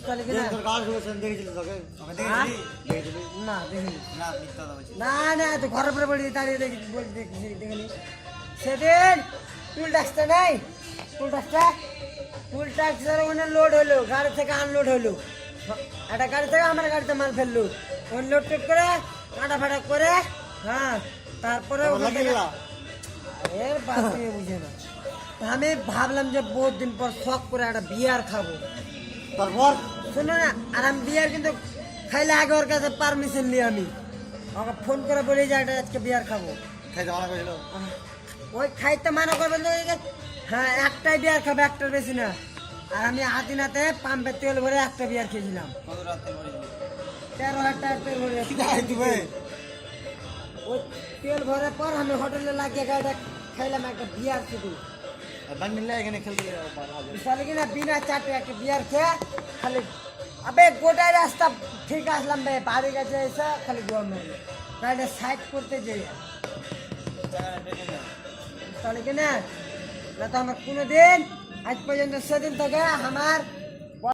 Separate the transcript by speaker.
Speaker 1: চলে কিনা না দেখিনি না না তো ঘরের পরে বলি দাঁড়িয়ে দেখিনি সেদিন টুল ট্যাক্সটা নাই টুল ট্যাক্সের ওখানে লোড হলো গাড়ি থেকে আনলোড হলো একটা গাড়ি থেকে আমার গাড়িতে মাল ফেললো ওখানে লোড টোড করে কাটা ফাটা করে হ্যাঁ তারপরে এর বাদ দিয়ে বুঝে না আমি ভাবলাম যে বহুত দিন পর শখ করে একটা বিয়ার খাবো তারপর শোনো না আর আমি বিয়ার কিন্তু খাইলে আগে ওর কাছে পারমিশন নিই আমি আমাকে ফোন করে বলি যে একটা আজকে বিয়ার খাবো খাইতে মানা করেছিল ওই খাইতে মানা করবেন তো হ্যাঁ একটাই বিয়ার খাবো একটার বেশি না আর আমি আদিনাতে পাম্পের তেল ভরে একটা বিয়ার খেয়েছিলাম 13,000 টাকার তেল ভরে ওই তেল ভরার পর আমি হোটেলে লাগিয়ে গাড়িটা খাইলাম একটা বিয়ার শুধু এখানে খেলতে কিনা বিনা চাটে একটা বিয়ার খেয়ে খালি আবে গোটাই রাস্তা ঠিক আসলাম ভাই বাড়ি কাছে এসে খালি গরম হলো গাড়িটা সাইড করতে যাই তাহলে কিনা না তো আমার কোনোদিন আজ পর্যন্ত সেদিন থেকে আমার